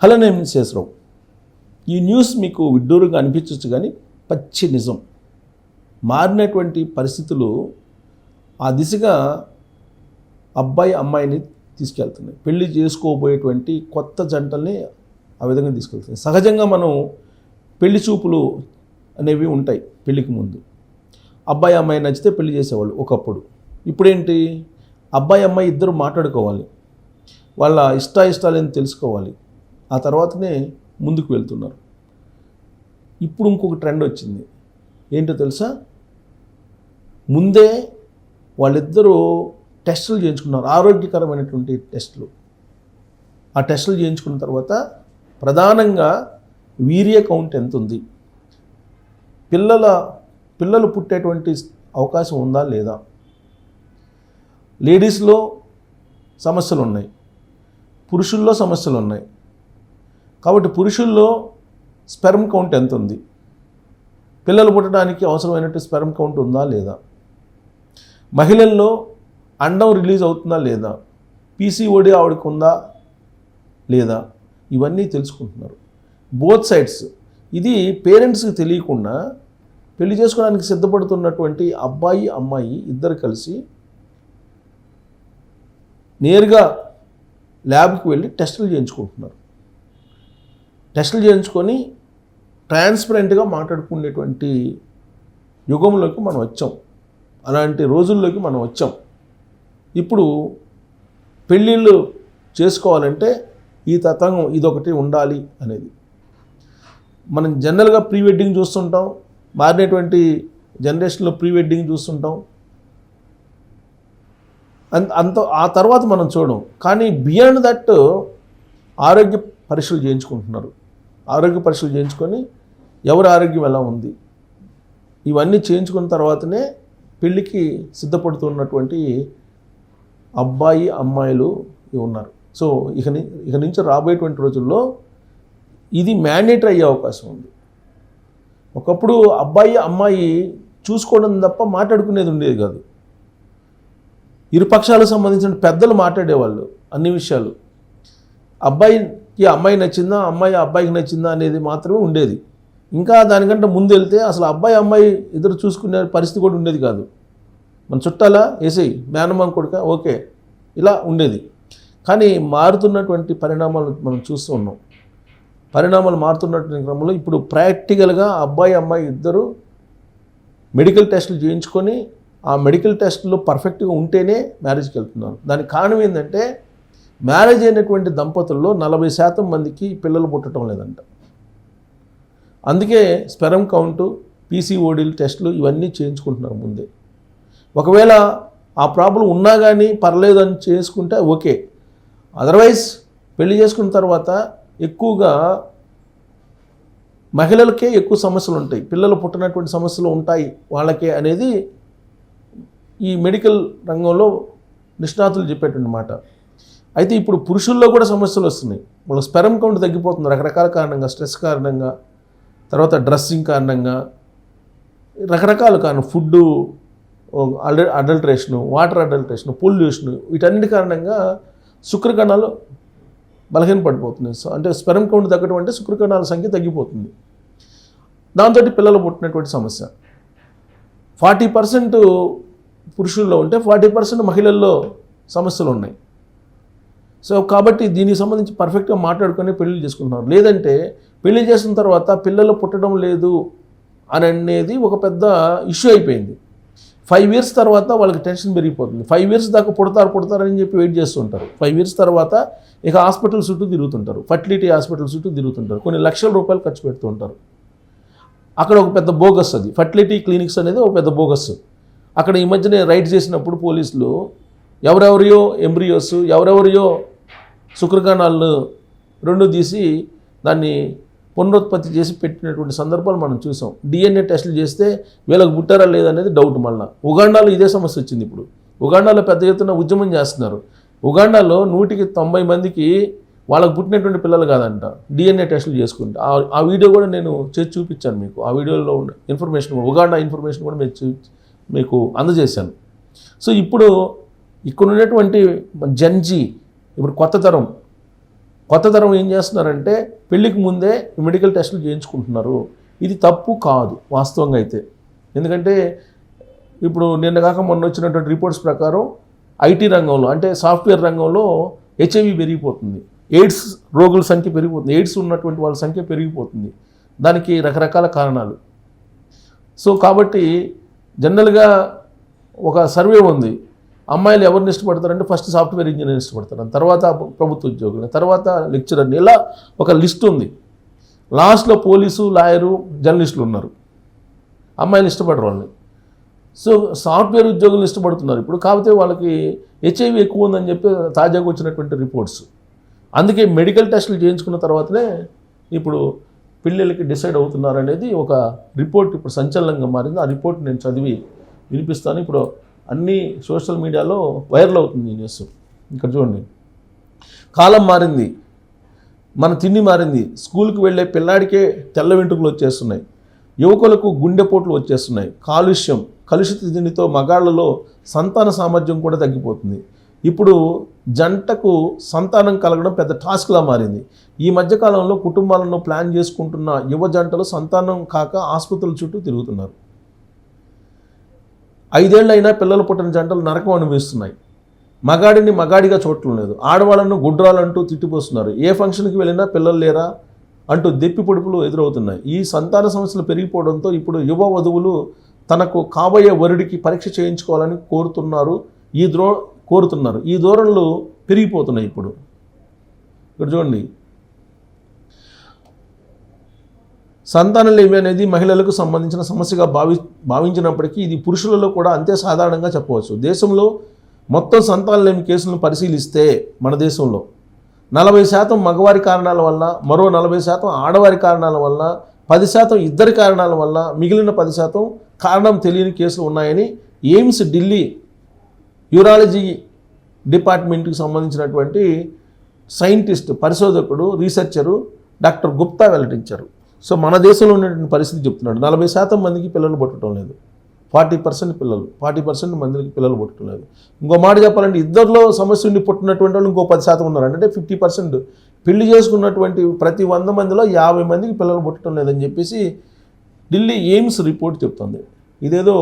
Hello, నేను శేషరావు. ఈ news మీకు విడ్డూరంగా అనిపించవచ్చు, కానీ పచ్చి నిజం. మారినటువంటి పరిస్థితులు ఆ దిశగా అబ్బాయి అమ్మాయిని తీసుకెళ్తున్నాయి. పెళ్లి చేసుకోబోయేటువంటి కొత్త జంటల్ని ఆ విధంగా తీసుకెళ్తున్నాయి. సహజంగా మనం పెళ్లి చూపులు అనేవి ఉంటాయి. పెళ్ళికి ముందు అబ్బాయి అమ్మాయి నచ్చితే పెళ్లి చేసేవాళ్ళు ఒకప్పుడు. ఇప్పుడేంటి, అబ్బాయి అమ్మాయి ఇద్దరు మాట్లాడుకోవాలి, వాళ్ళ ఇష్టాయిష్టాలని తెలుసుకోవాలి, ఆ తర్వాతనే ముందుకు వెళ్తున్నారు. ఇప్పుడు ఇంకొక ట్రెండ్ వచ్చింది. ఏంటో తెలుసా, ముందే వాళ్ళిద్దరూ టెస్టులు చేయించుకున్నారు, ఆరోగ్యకరమైనటువంటి టెస్టులు. ఆ టెస్టులు చేయించుకున్న తర్వాత ప్రధానంగా వీర్య కౌంట్ ఎంత ఉంది, పిల్లలు పుట్టేటువంటి అవకాశం ఉందా లేదా, లేడీస్లో సమస్యలు ఉన్నాయి, పురుషుల్లో సమస్యలు ఉన్నాయి. కాబట్టి పురుషుల్లో స్పెర్మ్ కౌంట్ ఎంత ఉంది, పిల్లలు పుట్టడానికి అవసరమైనట్టు స్పెర్మ్ కౌంట్ ఉందా లేదా, మహిళల్లో అండం రిలీజ్ అవుతుందా లేదా, పీసీఓడి ఆవిడకు ఉందా లేదా, ఇవన్నీ తెలుసుకుంటున్నారు బోత్ సైడ్స్. ఇది పేరెంట్స్కి తెలియకుండా పెళ్లి చేసుకోవడానికి సిద్ధపడుతున్నటువంటి అబ్బాయి అమ్మాయి ఇద్దరు కలిసి నేరుగా ల్యాబ్కి వెళ్ళి టెస్టులు చేయించుకుంటున్నారు. టెస్టులు చేయించుకొని ట్రాన్స్పరెంట్గా మాట్లాడుకునేటువంటి యుగంలోకి మనం వచ్చాం, అలాంటి రోజుల్లోకి మనం వచ్చాం. ఇప్పుడు పెళ్ళిళ్ళు చేసుకోవాలంటే ఈ తతంగం ఇదొకటి ఉండాలి అనేది. మనం జనరల్గా ప్రీ వెడ్డింగ్ చూస్తుంటాం, మారినటువంటి జనరేషన్లో ప్రీ వెడ్డింగ్ చూస్తుంటాం, ఆ తర్వాత మనం చూడం. కానీ బియాండ్ దట్ ఆరోగ్య పరీక్షలు చేయించుకుంటున్నారు. ఆరోగ్య పరీక్షలు చేయించుకొని ఎవరి ఆరోగ్యం ఎలా ఉంది, ఇవన్నీ చేయించుకున్న తర్వాతనే పెళ్ళికి సిద్ధపడుతున్నటువంటి అబ్బాయి అమ్మాయిలు ఉన్నారు. సో ఇక నుంచి రాబోయేటువంటి రోజుల్లో ఇది మ్యాండేటరీ అయ్యే అవకాశం ఉంది. ఒకప్పుడు అబ్బాయి అమ్మాయి చూసుకోవడం తప్ప మాట్లాడుకునేది ఉండేది కాదు. ఇరుపక్షాలకు సంబంధించిన పెద్దలు మాట్లాడేవాళ్ళు అన్ని విషయాలు. అబ్బాయికి అమ్మాయి నచ్చిందా, అమ్మాయి అబ్బాయికి నచ్చిందా అనేది మాత్రమే ఉండేది. ఇంకా దానికంటే ముందు వెళ్తే అసలు అబ్బాయి అమ్మాయి ఇద్దరు చూసుకునే పరిస్థితి కూడా ఉండేది కాదు. మన చుట్టాలా ఏసై మేనమామ కొడుక ఓకే, ఇలా ఉండేది. కానీ మారుతున్నటువంటి పరిణామాలు మనం చూస్తూ ఉన్నాం. పరిణామాలు మారుతున్నటువంటి క్రమంలో ఇప్పుడు ప్రాక్టికల్గా అబ్బాయి అమ్మాయి ఇద్దరు మెడికల్ టెస్టులు చేయించుకొని ఆ మెడికల్ టెస్టులు పర్ఫెక్ట్గా ఉంటేనే మ్యారేజ్కి వెళ్తున్నారు. దానికి కారణం ఏంటంటే, మ్యారేజ్ అయినటువంటి దంపతుల్లో 40% మందికి పిల్లలు పుట్టడం లేదంట. అందుకే స్పెర్మ్ కౌంటు, పీసీఓడీలు టెస్టులు ఇవన్నీ చేయించుకుంటున్నారు ముందే. ఒకవేళ ఆ ప్రాబ్లం ఉన్నా కానీ పర్లేదు అని చేసుకుంటే ఓకే. అదర్వైజ్ పెళ్లి చేసుకున్న తర్వాత ఎక్కువగా మహిళలకే ఎక్కువ సమస్యలు ఉంటాయి, పిల్లలు పుట్టినటువంటి సమస్యలు ఉంటాయి వాళ్ళకే అనేది ఈ మెడికల్ రంగంలో నిష్ణాతులు చెప్పేటువంటి మాట. అయితే ఇప్పుడు పురుషుల్లో కూడా సమస్యలు వస్తున్నాయి. వాళ్ళ స్పెర్మ్ కౌంట్ తగ్గిపోతుంది రకరకాల కారణంగా, స్ట్రెస్ కారణంగా, తర్వాత డ్రెస్సింగ్ కారణంగా, రకరకాల కారణం, ఫుడ్డు అడల్ట్రేషను, వాటర్ అడల్ట్రేషను, పొల్యూషను, వీటన్నిటి కారణంగా శుక్రకణాలు బలహీనపడిపోతున్నాయి. అంటే స్పెర్మ్ కౌంట్ తగ్గడం అంటే శుక్రకణాల సంఖ్య తగ్గిపోతుంది. దాంతో పిల్లలు పుట్టినటువంటి సమస్య 40% పురుషుల్లో ఉంటే 40% మహిళల్లో సమస్యలు ఉన్నాయి. సో కాబట్టి దీనికి సంబంధించి పర్ఫెక్ట్గా మాట్లాడుకొని పెళ్లి చేసుకుంటున్నారు. లేదంటే పెళ్లి చేసిన తర్వాత పిల్లలు పుట్టడం లేదు అని అనేది ఒక పెద్ద ఇష్యూ అయిపోయింది. 5 years తర్వాత వాళ్ళకి టెన్షన్ పెరిగిపోతుంది. 5 years దాకా పుడతారని చెప్పి వెయిట్ చేస్తుంటారు. 5 years తర్వాత ఇక హాస్పిటల్ చుట్టూ తిరుగుతుంటారు, ఫర్టిలిటీ హాస్పిటల్ చుట్టూ తిరుగుతుంటారు, కొన్ని లక్షల రూపాయలు ఖర్చు పెడుతూ ఉంటారు. అక్కడ ఒక పెద్ద బోగస్, అది ఫర్టిలిటీ క్లినిక్స్ అనేది ఒక పెద్ద బోగస్. అక్కడ ఈ మధ్యనే రైడ్ చేసినప్పుడు పోలీసులు ఎవరెవరియో ఎంబ్రియోస్, ఎవరెవరియో శుక్రకణాలను రెండు తీసి దాన్ని పునరుత్పత్తి చేసి పెట్టినటువంటి సందర్భాలు మనం చూసాం. DNA టెస్టులు చేస్తే వీళ్ళకి పుట్టారా లేదనేది డౌట్. మళ్ళీ ఉగాండాలో ఇదే సమస్య వచ్చింది. ఇప్పుడు ఉగాండాలో పెద్ద ఎత్తున ఉద్యమం చేస్తున్నారు. ఉగాండాలో 190 మందికి వాళ్ళకు పుట్టినటువంటి పిల్లలు కాదంట, DNA టెస్టులు చేసుకుంటే. ఆ వీడియో కూడా నేను చేసి చూపించాను మీకు. ఆ వీడియోలో ఉన్న ఇన్ఫర్మేషన్, ఉగాండా ఇన్ఫర్మేషన్ కూడా మీకు అందజేశాను. సో ఇప్పుడు ఇక్కడ ఉన్నటువంటి జెన్జీ, ఇప్పుడు కొత్త తరం కొత్త తరం ఏం చేస్తున్నారంటే పెళ్ళికి ముందే మెడికల్ టెస్టులు చేయించుకుంటున్నారు. ఇది తప్పు కాదు వాస్తవంగా అయితే. ఎందుకంటే ఇప్పుడు నిన్న కాక మొన్న వచ్చినటువంటి రిపోర్ట్స్ ప్రకారం ఐటీ రంగంలో అంటే సాఫ్ట్వేర్ రంగంలో హెచ్ఐవి పెరిగిపోతుంది, ఎయిడ్స్ రోగుల సంఖ్య పెరిగిపోతుంది, ఎయిడ్స్ ఉన్నటువంటి వాళ్ళ సంఖ్య పెరిగిపోతుంది. దానికి రకరకాల కారణాలు. సో కాబట్టి జనరల్గా ఒక సర్వే ఉంది, అమ్మాయిలు ఎవరిని ఇష్టపడతారంటే ఫస్ట్ సాఫ్ట్వేర్ ఇంజనీర్ ఇష్టపడతారు, తర్వాత ప్రభుత్వ ఉద్యోగులు, తర్వాత లెక్చరర్ని, ఇలా ఒక లిస్ట్ ఉంది. లాస్ట్లో పోలీసు, లాయరు, జర్నలిస్టులు ఉన్నారు. అమ్మాయిలు ఇష్టపడరు వాళ్ళని. సో సాఫ్ట్వేర్ ఉద్యోగులు ఇష్టపడుతున్నారు ఇప్పుడు. కాకపోతే వాళ్ళకి హెచ్ఐవి ఎక్కువ ఉందని చెప్పి తాజాగా వచ్చినటువంటి రిపోర్ట్స్. అందుకే మెడికల్ టెస్టులు చేయించుకున్న తర్వాతనే ఇప్పుడు పిల్లలకి డిసైడ్ అవుతున్నారు అనేది ఒక రిపోర్ట్ ఇప్పుడు సంచలనంగా మారింది. ఆ రిపోర్ట్ నేను చదివి వినిపిస్తాను. ఇప్పుడు అన్ని సోషల్ మీడియాలో వైరల్ అవుతుంది ఈ న్యూస్. ఇక్కడ చూడండి, కాలం మారింది, మన తిండి మారింది, స్కూల్కి వెళ్ళే పిల్లాడికే తెల్ల వెంట్రుకలు వచ్చేస్తున్నాయి, యువకులకు గుండెపోట్లు వచ్చేస్తున్నాయి, కాలుష్యం, కలుషిత తిండితో మగాళ్లలో సంతాన సామర్థ్యం కూడా తగ్గిపోతుంది. ఇప్పుడు జంటకు సంతానం కలగడం పెద్ద టాస్క్లా మారింది. ఈ మధ్యకాలంలో కుటుంబాలను ప్లాన్ చేసుకుంటున్న యువ జంటలు సంతానం కాక ఆసుపత్రుల చుట్టూ తిరుగుతున్నారు. 5 ఏళ్ళైనా పిల్లలు పుట్టిన జంటలు నరకం అనుభవిస్తున్నాయి. మగాడిని మగాడిగా చూడటం లేదు, ఆడవాళ్ళను గుడ్రాలంటూ తిట్టిపోస్తున్నారు. ఏ ఫంక్షన్కి వెళ్ళినా పిల్లలు లేరా అంటూ దెప్పి పొడుపులు ఎదురవుతున్నాయి. ఈ సంతాన సమస్యలు పెరిగిపోవడంతో ఇప్పుడు యువ వధువులు తనకు కాబోయే వరుడికి పరీక్ష చేయించుకోవాలని కోరుతున్నారు. ఈ ధోరణులు పెరిగిపోతున్నాయి ఇప్పుడు. ఇక్కడ చూడండి, సంతానలేమి అనేది మహిళలకు సంబంధించిన సమస్యగా భావించినప్పటికీ ఇది పురుషులలో కూడా అంతే సాధారణంగా చెప్పవచ్చు. దేశంలో మొత్తం సంతానలేమి కేసులను పరిశీలిస్తే మన దేశంలో 40% మగవారి కారణాల వల్ల, మరో 40% ఆడవారి కారణాల వల్ల, 10% ఇద్దరి కారణాల వల్ల, మిగిలిన 10% కారణం తెలియని కేసులు ఉన్నాయని ఎయిమ్స్ ఢిల్లీ యూరాలజీ డిపార్ట్మెంట్కి సంబంధించినటువంటి సైంటిస్ట్, పరిశోధకుడు, రీసెర్చరు డాక్టర్ గుప్తా వెల్లడించారు. సో మన దేశంలో ఉన్నటువంటి పరిస్థితి చెప్తున్నాడు. 40% మందికి పిల్లలు పుట్టడం లేదు, 40% మందికి పిల్లలు పుట్టడం లేదు. ఇంకో మాట చెప్పాలంటే ఇద్దరిలో సమస్య ఉండి పుట్టినటువంటి వాళ్ళు ఇంకో 10% ఉన్నారు. అంటే 50% పెళ్లి చేసుకున్నటువంటి ప్రతి 100 మందిలో 50 మందికి పిల్లలు పుట్టడం లేదని చెప్పేసి ఢిల్లీ ఎయిమ్స్ రిపోర్ట్ చెప్తుంది. ఇదేదో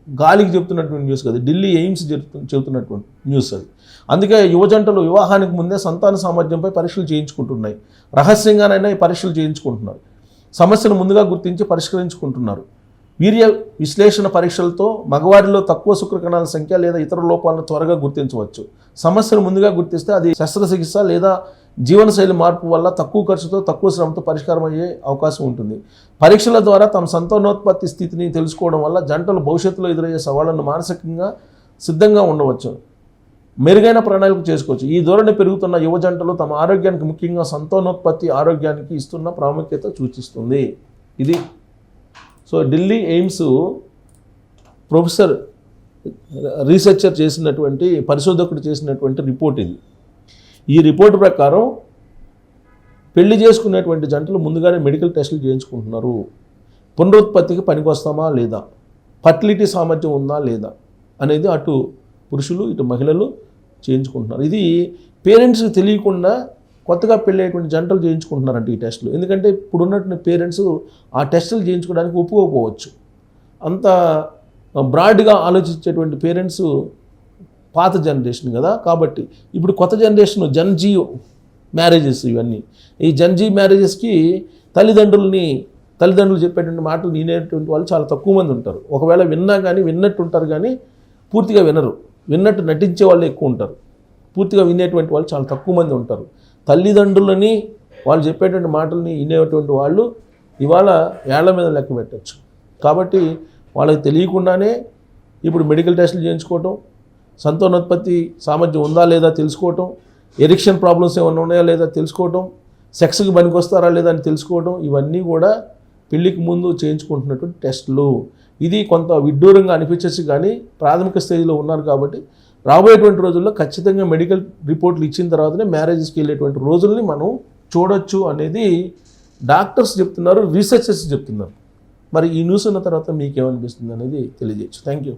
గాలికి చెప్తున్నటువంటి న్యూస్ కదా, ఢిల్లీ ఎయిమ్స్ చెబుతున్నటువంటి న్యూస్ అది. అందుకే యువజంటలు వివాహానికి ముందే సంతాన సామర్థ్యంపై పరీక్షలు చేయించుకుంటున్నాయి. రహస్యంగానైనా ఈ పరీక్షలు చేయించుకుంటున్నారు. సమస్యను ముందుగా గుర్తించి పరిష్కరించుకుంటున్నారు. వీర్య విశ్లేషణ పరీక్షలతో మగవారిలో తక్కువ శుక్రకణాల సంఖ్య లేదా ఇతర లోపాలను త్వరగా గుర్తించవచ్చు. సమస్యను ముందుగా గుర్తిస్తే అది శస్త్రచికిత్స లేదా జీవనశైలి మార్పు వల్ల తక్కువ ఖర్చుతో, తక్కువ శ్రమతో పరిష్కారం అయ్యే అవకాశం ఉంటుంది. పరీక్షల ద్వారా తమ సంతానోత్పత్తి స్థితిని తెలుసుకోవడం వల్ల జంటలు భవిష్యత్తులో ఎదురయ్యే సవాళ్లను మానసికంగా సిద్ధంగా ఉండవచ్చు, మెరుగైన ప్రణాళిక చేసుకోవచ్చు. ఈ ధోరణి పెరుగుతున్న యువ జంటలు తమ ఆరోగ్యానికి, ముఖ్యంగా సంతానోత్పత్తి ఆరోగ్యానికి ఇస్తున్న ప్రాముఖ్యత సూచిస్తుంది. ఇది so Delhi AIIMS professor, researcher చేసినటువంటి, పరిశోధకుడు చేసినటువంటి రిపోర్ట్ ఇది. ఈ రిపోర్ట్ ప్రకారం పెళ్లి చేసుకునేటువంటి జంటలు ముందుగానే మెడికల్ టెస్టులు చేయించుకుంటున్నారు. పునరుత్పత్తికి పనికొస్తామా లేదా, ఫర్టిలిటీ సామర్థ్యం ఉందా లేదా అనేది అటు పురుషులు ఇటు మహిళలు చేయించుకుంటున్నారు. ఇది పేరెంట్స్కి తెలియకుండా కొత్తగా పెళ్ళేటువంటి జంటలు చేయించుకుంటున్నారంట ఈ టెస్టులు. ఎందుకంటే ఇప్పుడున్నటువంటి పేరెంట్స్ ఆ టెస్టులు చేయించుకోవడానికి ఒప్పుకోకపోవచ్చు. అంత బ్రాడ్గా ఆలోచించేటువంటి పేరెంట్స్ పాత జనరేషన్ కదా. కాబట్టి ఇప్పుడు కొత్త జనరేషన్ జన్జీ మ్యారేజెస్, ఇవన్నీ ఈ జన్జీ మ్యారేజెస్కి తల్లిదండ్రులు చెప్పేటువంటి మాటలు వినేటువంటి వాళ్ళు చాలా తక్కువ మంది ఉంటారు. ఒకవేళ విన్నా కానీ విన్నట్టు ఉంటారు, కానీ పూర్తిగా వినరు. విన్నట్టు నటించే వాళ్ళు ఎక్కువ ఉంటారు, పూర్తిగా వినేటువంటి వాళ్ళు చాలా తక్కువ మంది ఉంటారు. తల్లిదండ్రులని, వాళ్ళు చెప్పేటువంటి మాటల్ని వినేటువంటి వాళ్ళు ఇవాళ ఏళ్ల మీద లెక్క పెట్టచ్చు. కాబట్టి వాళ్ళకి తెలియకుండానే ఇప్పుడు మెడికల్ టెస్టులు చేయించుకోవటం, సంతానోత్పత్తి సామర్థ్యం ఉందా లేదా తెలుసుకోవటం, ఎరిక్షన్ ప్రాబ్లమ్స్ ఏమైనా ఉన్నాయా లేదా తెలుసుకోవటం, సెక్స్కి పనికొస్తారా లేదా అని తెలుసుకోవడం, ఇవన్నీ కూడా పెళ్ళికి ముందు చేయించుకుంటున్నటువంటి టెస్టులు. ఇది కొంత విడ్డూరంగా అనిపించచ్చు, కానీ ప్రాథమిక స్థాయిలో ఉన్నారు కాబట్టి రాబోయేటువంటి రోజుల్లో ఖచ్చితంగా మెడికల్ రిపోర్ట్లు ఇచ్చిన తర్వాతనే మ్యారేజెస్కి వెళ్ళేటువంటి రోజుల్ని మనం చూడొచ్చు అనేది డాక్టర్స్ చెప్తున్నారు, రీసెర్చర్స్ చెప్తున్నారు. మరి ఈ న్యూస్ ఉన్న తర్వాత మీకేమనిపిస్తుంది అనేది తెలియజేయచ్చు. Thank you.